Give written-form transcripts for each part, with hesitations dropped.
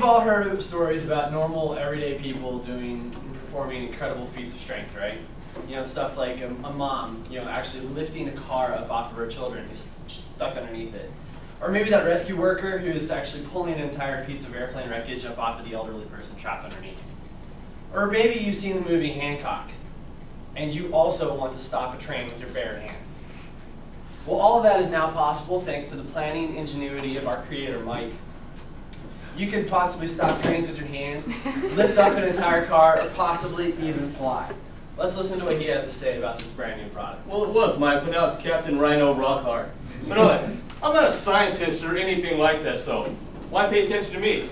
all heard stories about normal, everyday people performing incredible feats of strength, right? You know, stuff like a mom, actually lifting a car up off of her children who's stuck underneath it. Or maybe that rescue worker who's actually pulling an entire piece of airplane wreckage up off of the elderly person trapped underneath. Or maybe you've seen the movie Hancock, and you also want to stop a train with your bare hand. Well, all of that is now possible thanks to the planning ingenuity of our creator, Mike. You could possibly stop trains with your hand, lift up an entire car, or possibly even fly. Let's listen to what he has to say about this brand new product. Well, it was Mike, but now it's Captain Rhino Rockhard. But no, I'm not a scientist or anything like that, so why pay attention to me?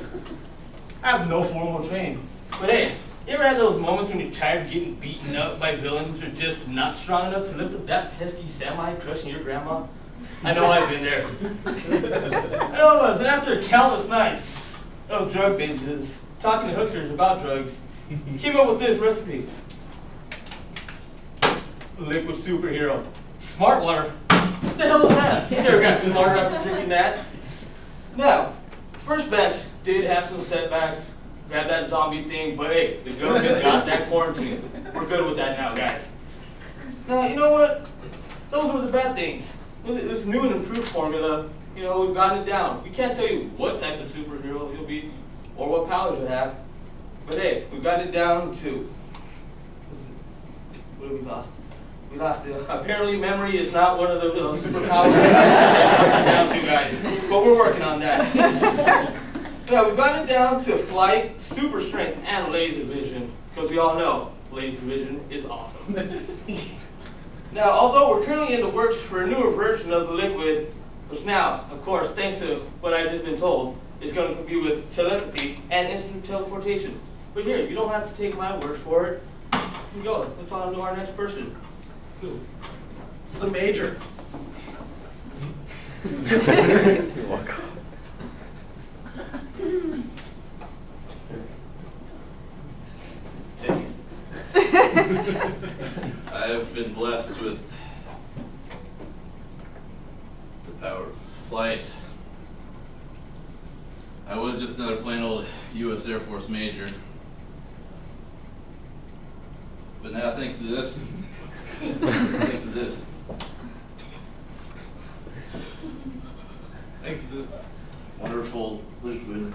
I have no formal training. But hey, you ever had those moments when you're tired of getting beaten up by villains or just not strong enough to lift up that pesky semi crushing your grandma? I know I've been there. I know I was, and after countless nights of drug binges, talking to hookers about drugs, came up with this recipe. Liquid superhero. Smart water. What the hell is that? You never got smarter after drinking that. Now, first batch did have some setbacks. Grab that zombie thing, but hey, the government got that quarantine. We're good with that now, guys. Now, you know what? Those were the bad things. With this new and improved formula, we've gotten it down. We can't tell you what type of superhero you'll be or what powers you have. But hey, we've gotten it down to... What have we lost? We lost it. Apparently memory is not one of the superpowers down to, guys. But we're working on that. Yeah, we've gotten it down to flight, super strength, and laser vision. Because we all know laser vision is awesome. Now, although we're currently in the works for a newer version of the liquid, which now, of course, thanks to what I've just been told, is going to be with telepathy and instant teleportation. But here, you don't have to take my word for it. Here we go. Let's on to our next person. Who? It's the Major. You're welcome. Thank you. I have been blessed with the power of flight. I was just another plain old U.S. Air Force major. But now, thanks to this, thanks to this wonderful liquid,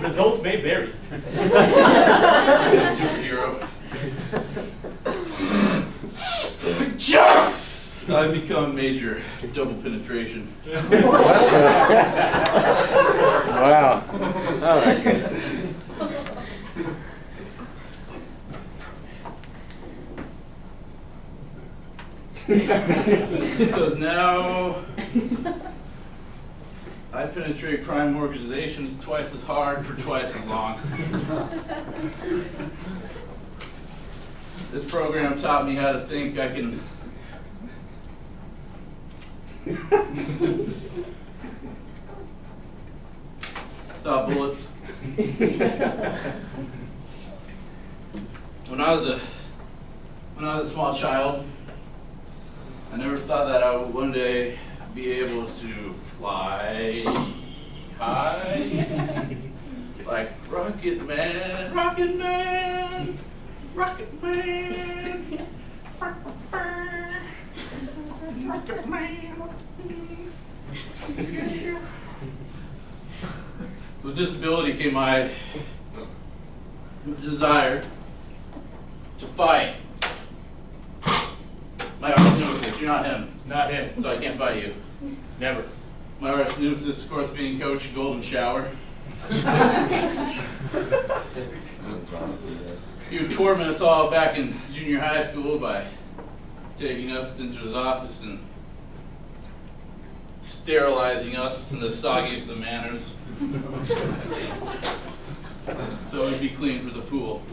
Results may vary. superhero, I've become major double penetration. Wow. Oh, my goodness. Because now I penetrate crime organizations twice as hard for twice as long. This program taught me how to think I can stop bullets. When I was a small child, I never thought that I would one day be able to fly high like Rocket Man, Rocket Man, Rocket Man, Rocket Man. With this ability came my desire to fight. My arch nemesis, you're not him. Not him. So I can't fight you. Never. My arch nemesis, of course, being Coach Golden Shower. He would torment us all back in junior high school by taking us into his office and sterilizing us in the soggiest of manners. So we'd be clean for the pool.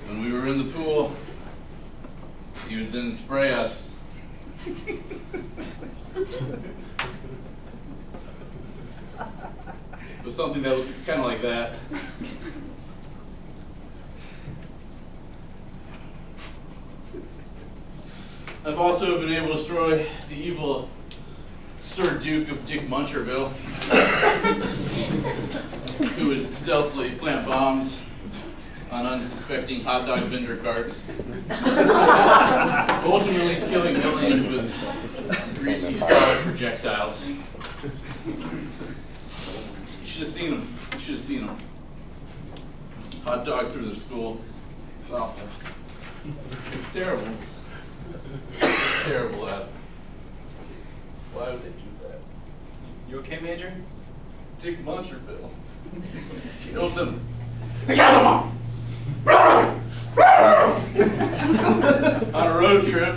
When we were in the pool, he would then spray us with something that looked kind of like that. I've also been able to destroy the evil Sir Duke of Dick Muncherville, who would stealthily plant bombs on unsuspecting hot dog vendor carts, ultimately killing millions with greasy solid projectiles. You should have seen him. You should have seen him. Hot dog through the school. It's awful. It's terrible. It's terrible, lad. Why would they do that? You okay, Major? Dick Muncherville. She told them, "I got them all!" On a road trip.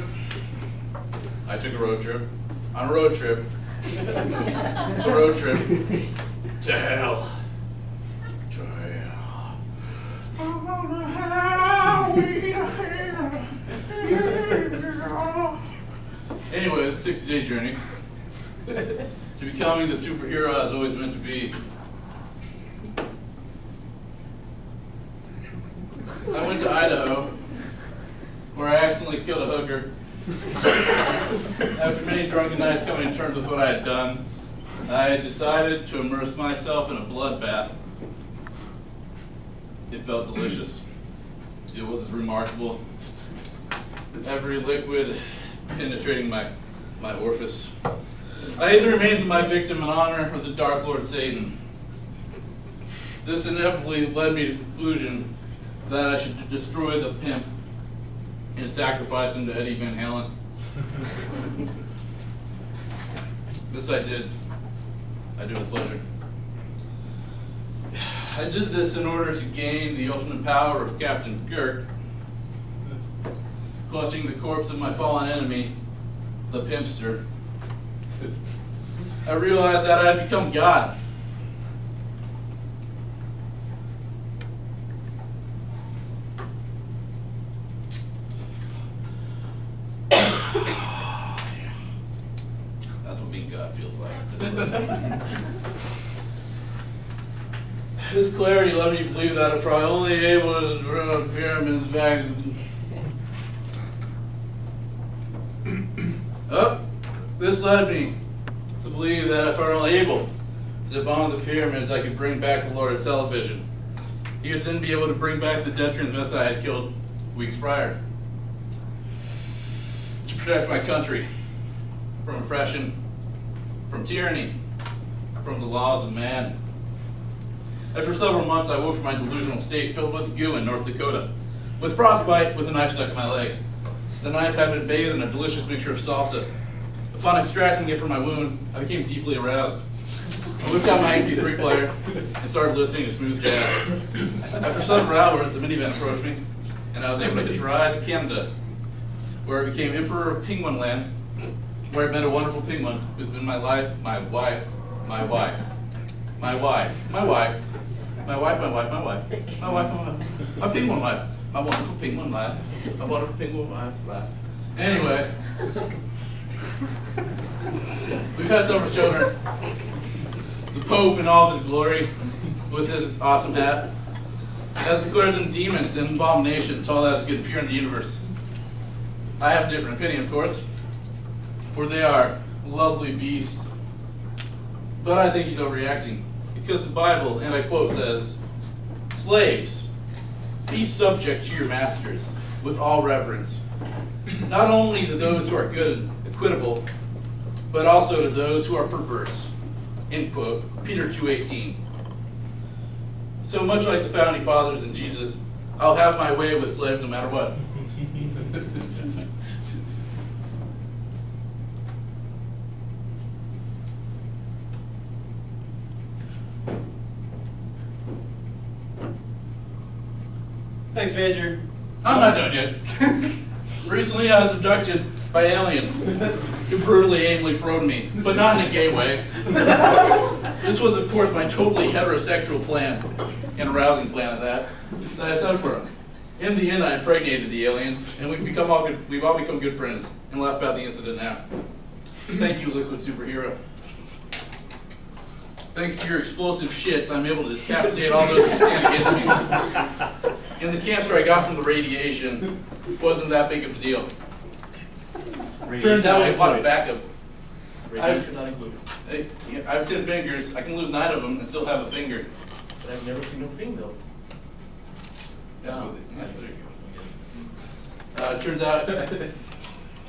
I took a road trip. On a road trip. A road trip. To hell. To hell. I'm on the highway to hell. Anyway, it's a 60-day journey to becoming the superhero I was always meant to be. I went to Idaho, where I accidentally killed a hooker. After many drunken nights coming to terms with what I had done, I decided to immerse myself in a bloodbath. It felt delicious. It was remarkable. Every liquid penetrating my orifice. I ate the remains of my victim in honor of the Dark Lord Satan. This inevitably led me to the conclusion that I should destroy the pimp and sacrifice him to Eddie Van Halen. This I did. I did with pleasure. I did this in order to gain the ultimate power of Captain Kirk, clutching the corpse of my fallen enemy, the pimpster. I realized that I had become God. That's what being God feels like. This clarity led me to believe that if I only able to run pyramids back. This led me to believe that if I were only able to bomb the pyramids, I could bring back the Lord of Television. He would then be able to bring back the death transvestite I had killed weeks prior. To protect my country from oppression, from tyranny, from the laws of man. After several months, I woke from my delusional state filled with goo in North Dakota, with frostbite, with a knife stuck in my leg. The knife had been bathed in a delicious mixture of salsa. Upon extracting it from my wound, I became deeply aroused. I whipped out my MP3 player and started listening to smooth jazz. After several hours, a minivan approached me, and I was able to hitch a ride to Canada, where I became Emperor of Penguin Land, where I met a wonderful penguin who's been my life, my wife, my wife, my wife, my wife, my wife, my wife, my wife, my wife, my penguin wife, my wonderful penguin life, my wonderful penguin wife, life. Anyway, we've had several children. The Pope in all of his glory, with his awesome hat, has declared them demons and abomination to all that is good and pure in the universe. I have a different opinion, of course, for they are lovely beasts. But I think he's overreacting, because the Bible, and I quote, says, "Slaves, be subject to your masters with all reverence, not only to those who are good and equitable, but also to those who are perverse." End quote. Peter 2:18. So much like the founding fathers and Jesus, I'll have my way with slaves no matter what. Thanks, Major. I'm not done yet. Recently, I was abducted by aliens who brutally anally probed me, but not in a gay way. This was, of course, my totally heterosexual plan, and arousing plan at that I set for them. In the end, I impregnated the aliens, and we've all become good friends, and laugh about the incident now. Thank you, Liquid Superhero. Thanks to your explosive shits, I'm able to decapitate all those who stand against me. And the cancer I got from the radiation wasn't that big of a deal. Turns out we bought a backup. Radio not included. Hey, yeah, I have 10 fingers. I can lose 9 of them and still have a finger. But I've never seen no thing though. That's what they,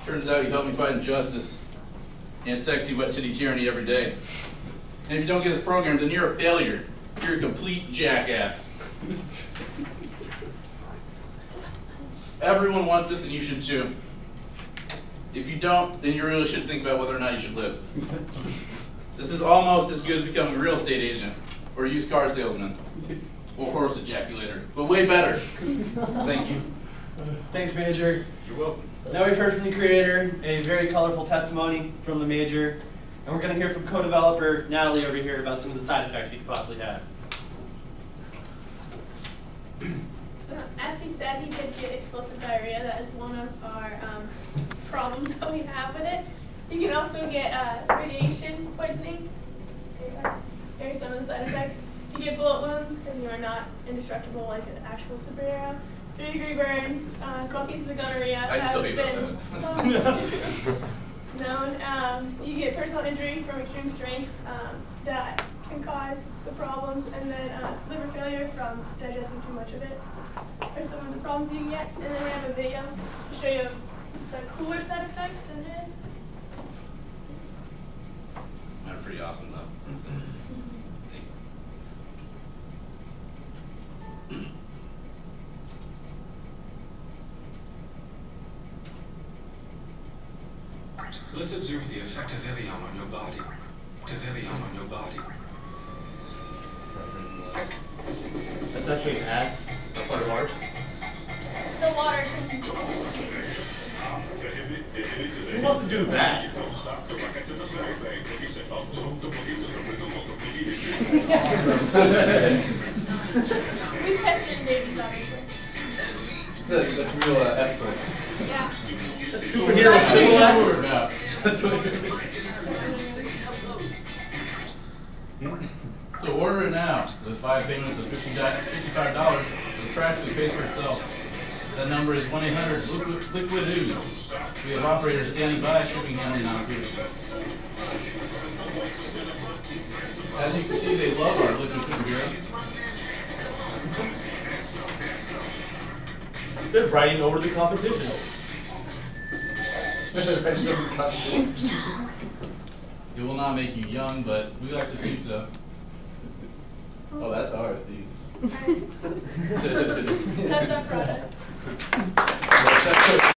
turns out you help me fight injustice and sexy wet titty tyranny every day. And if you don't get this program, then you're a failure. You're a complete jackass. Everyone wants this and you should too. If you don't, then you really should think about whether or not you should live. This is almost as good as becoming a real estate agent, or a used car salesman, or horse ejaculator, but way better. Thank you. Thanks, Major. You're welcome. Now we've heard from the creator, a very colorful testimony from the Major, and we're going to hear from co-developer Natalie over here about some of the side effects you could possibly have. As he said, he did get explosive diarrhea. That is one of our problems that we have with it. You can also get radiation poisoning. There are some of the side effects. You get bullet wounds because you are not indestructible like an actual superhero. 3-degree burns, small pieces of gonorrhea have been known. You get personal injury from extreme strength that can cause the problems, and then liver failure from digesting too much of it are some of the problems you can get. And then we have a video to show you the cooler side effects than his. Mine are pretty awesome though. Let's observe the effect of Evian on your body. Evian on your body. That's actually an ad. Not part of ours. The water. Who wants to do that? We've tested it in babies, obviously. That's real excellent. Yeah. Superhero single act? No. That's what So order it now with 5 payments of $55. It practically pays for itself. That number is 1-800-LIQUID OOZE. We have operators standing by, shipping, handling, on food. As you can see, they love our liquid superheroes. They're riding over the competition. It will not make you young, but we like to think so. Oh, that's ours, these. That's our product.